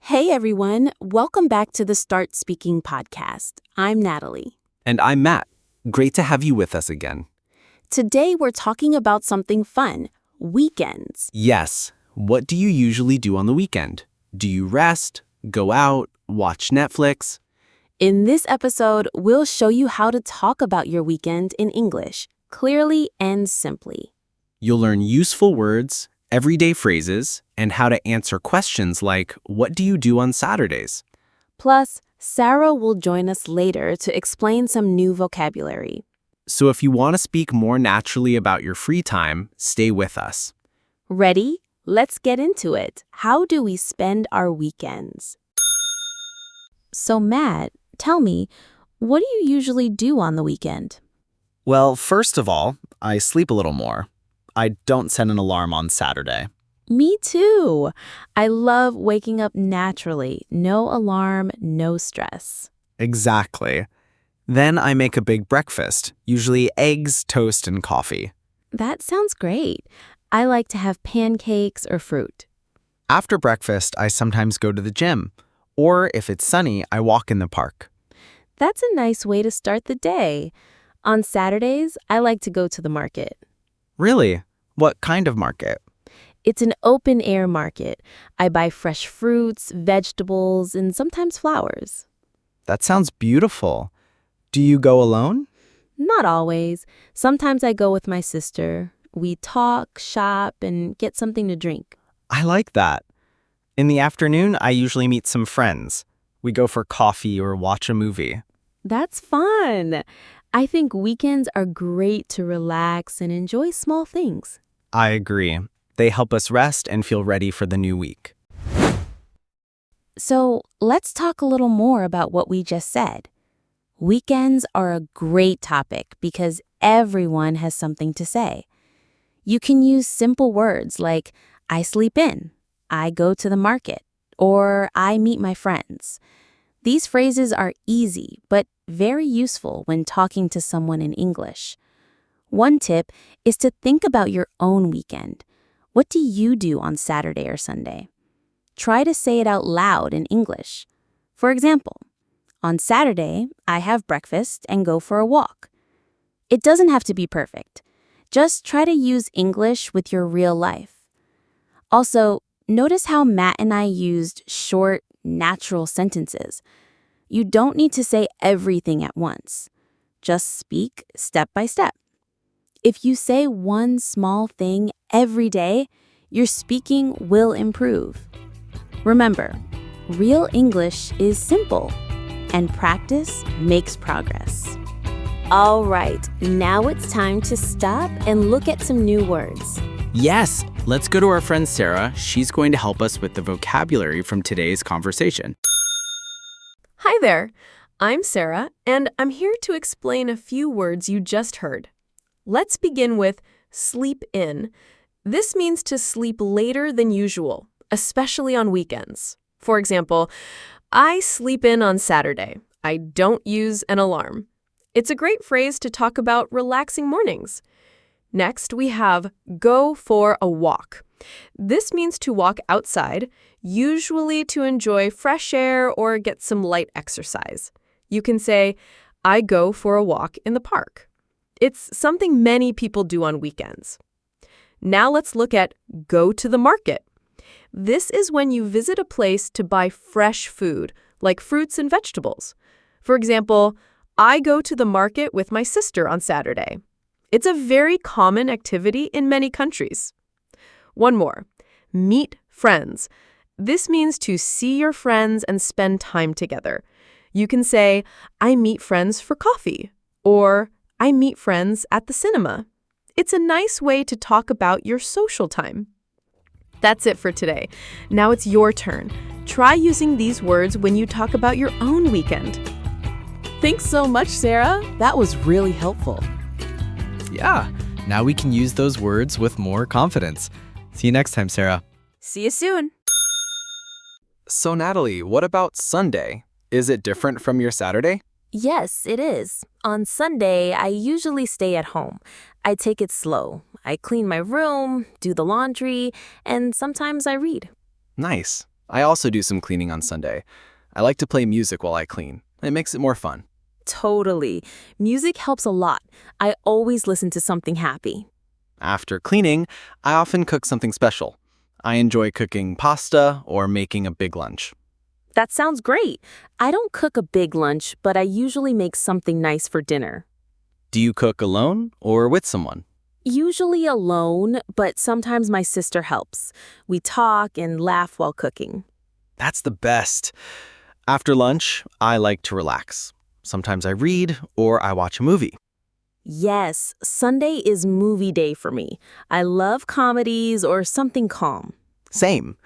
Hey everyone, welcome back to the Start Speaking podcast. I'm Natalie. And I'm Matt. Great to have you with us again. Today we're talking about something fun, weekends. Yes. What do you usually do on the weekend? Do you rest, go out, watch Netflix? In this episode, we'll show you how to talk about your weekend in English, clearly and simply. You'll learn useful words, everyday phrases, and how to answer questions like, what do you do on Saturdays? Plus, Sarah will join us later to explain some new vocabulary. So if you want to speak more naturally about your free time, stay with us. Ready? Let's get into it. How do we spend our weekends? So Matt, tell me, what do you usually do on the weekend? Well, first of all, I sleep a little more. I don't set an alarm on Saturday. Me too. I love waking up naturally. No alarm, no stress. Exactly. Then I make a big breakfast, usually eggs, toast, and coffee. That sounds great. I like to have pancakes or fruit. After breakfast, I sometimes go to the gym. Or if it's sunny, I walk in the park. That's a nice way to start the day. On Saturdays, I like to go to the market. Really? What kind of market? It's an open-air market. I buy fresh fruits, vegetables, and sometimes flowers. That sounds beautiful. Do you go alone? Not always. Sometimes I go with my sister. We talk, shop, and get something to drink. I like that. In the afternoon, I usually meet some friends. We go for coffee or watch a movie. That's fun. I think weekends are great to relax and enjoy small things. I agree. They help us rest and feel ready for the new week. So let's talk a little more about what we just said. Weekends are a great topic because everyone has something to say. You can use simple words like, I sleep in, I go to the market, or I meet my friends. These phrases are easy, but very useful when talking to someone in English. One tip is to think about your own weekend. What do you do on Saturday or Sunday? Try to say it out loud in English. For example, on Saturday, I have breakfast and go for a walk. It doesn't have to be perfect. Just try to use English with your real life. Also, notice how Matt and I used short, natural sentences. You don't need to say everything at once. Just speak step by step. If you say one small thing every day, your speaking will improve. Remember, real English is simple, and practice makes progress. All right, now it's time to stop and look at some new words. Yes, let's go to our friend Sarah. She's going to help us with the vocabulary from today's conversation. Hi there, I'm Sarah, and I'm here to explain a few words you just heard. Let's begin with sleep in. This means to sleep later than usual, especially on weekends. For example, I sleep in on Saturday. I don't use an alarm. It's a great phrase to talk about relaxing mornings. Next, we have go for a walk. This means to walk outside, usually to enjoy fresh air or get some light exercise. You can say, I go for a walk in the park. It's something many people do on weekends. Now let's look at go to the market. This is when you visit a place to buy fresh food, like fruits and vegetables. For example, I go to the market with my sister on Saturday. It's a very common activity in many countries. One more, meet friends. This means to see your friends and spend time together. You can say, I meet friends for coffee, or I meet friends at the cinema. It's a nice way to talk about your social time. That's it for today. Now it's your turn. Try using these words when you talk about your own weekend. Thanks so much, Sarah. That was really helpful. Yeah, now we can use those words with more confidence. See you next time, Sarah. See you soon. So Natalie, what about Sunday? Is it different from your Saturday? Yes, it is. On Sunday, I usually stay at home. I take it slow. I clean my room, do the laundry, and sometimes I read. Nice. I also do some cleaning on Sunday. I like to play music while I clean. It makes it more fun. Totally. Music helps a lot. I always listen to something happy. After cleaning, I often cook something special. I enjoy cooking pasta or making a big lunch. That sounds great. I don't cook a big lunch, but I usually make something nice for dinner. Do you cook alone or with someone? Usually alone, but sometimes my sister helps. We talk and laugh while cooking. That's the best. After lunch, I like to relax. Sometimes I read or I watch a movie. Yes, Sunday is movie day for me. I love comedies or something calm. Same.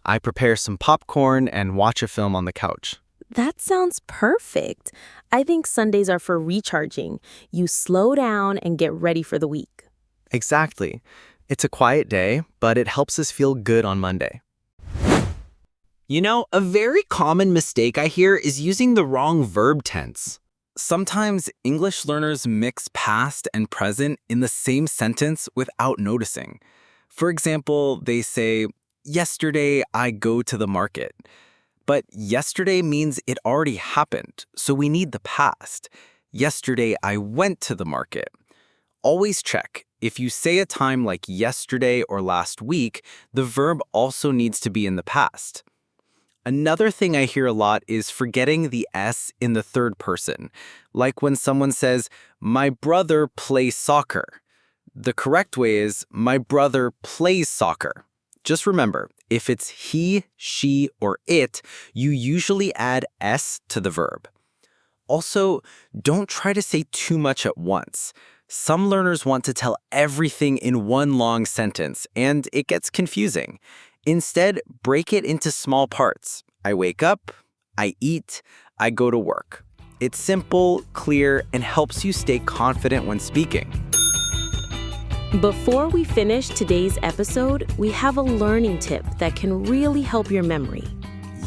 I prepare some popcorn and watch a film on the couch. That sounds perfect. I think Sundays are for recharging. You slow down and get ready for the week. Exactly. It's a quiet day, but it helps us feel good on Monday. You know, a very common mistake I hear is using the wrong verb tense. Sometimes English learners mix past and present in the same sentence without noticing. For example, they say, "Yesterday I go to the market." But yesterday means it already happened, so we need the past. Yesterday I went to the market. Always check. If you say a time like yesterday or last week, the verb also needs to be in the past. Another thing I hear a lot is forgetting the S in the third person, like when someone says, "My brother plays soccer." The correct way is, "My brother plays soccer." Just remember, if it's he, she, or it, you usually add S to the verb. Also, don't try to say too much at once. Some learners want to tell everything in one long sentence, and it gets confusing. Instead, break it into small parts. I wake up, I eat, I go to work. It's simple, clear, and helps you stay confident when speaking. Before we finish today's episode, we have a learning tip that can really help your memory.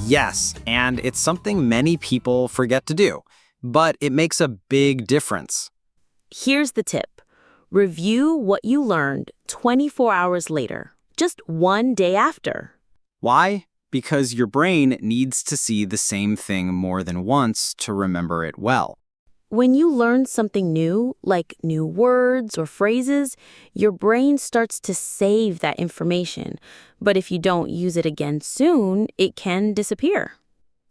Yes, and it's something many people forget to do, but it makes a big difference. Here's the tip. Review what you learned 24 hours later, just one day after. Why? Because your brain needs to see the same thing more than once to remember it well. When you learn something new, like new words or phrases, your brain starts to save that information. But if you don't use it again soon, it can disappear.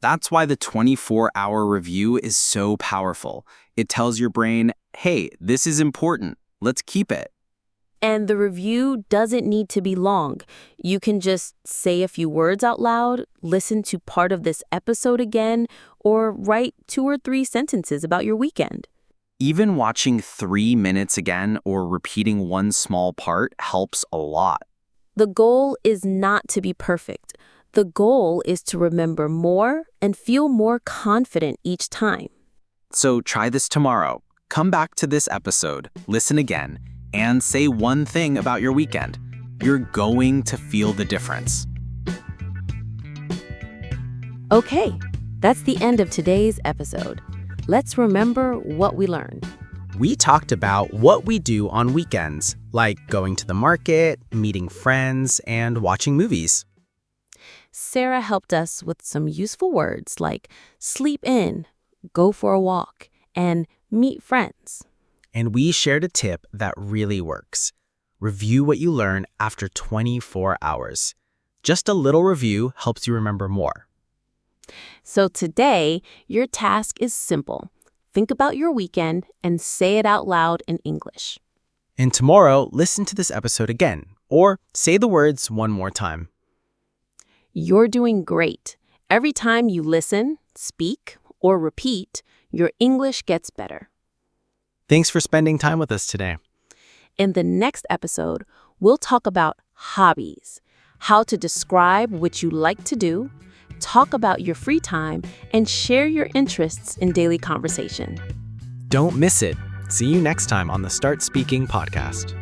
That's why the 24-hour review is so powerful. It tells your brain, hey, this is important. Let's keep it. And the review doesn't need to be long. You can just say a few words out loud, listen to part of this episode again, or write 2 or 3 sentences about your weekend. Even watching 3 minutes again or repeating one small part helps a lot. The goal is not to be perfect. The goal is to remember more and feel more confident each time. So try this tomorrow. Come back to this episode, listen again, and say one thing about your weekend. You're going to feel the difference. Okay, that's the end of today's episode. Let's remember what we learned. We talked about what we do on weekends, like going to the market, meeting friends, and watching movies. Sarah helped us with some useful words like sleep in, go for a walk, and meet friends. And we shared a tip that really works. Review what you learn after 24 hours. Just a little review helps you remember more. So today, your task is simple. Think about your weekend and say it out loud in English. And tomorrow, listen to this episode again, or say the words one more time. You're doing great. Every time you listen, speak, or repeat, your English gets better. Thanks for spending time with us today. In the next episode, we'll talk about hobbies, how to describe what you like to do, talk about your free time, and share your interests in daily conversation. Don't miss it. See you next time on the Start Speaking podcast.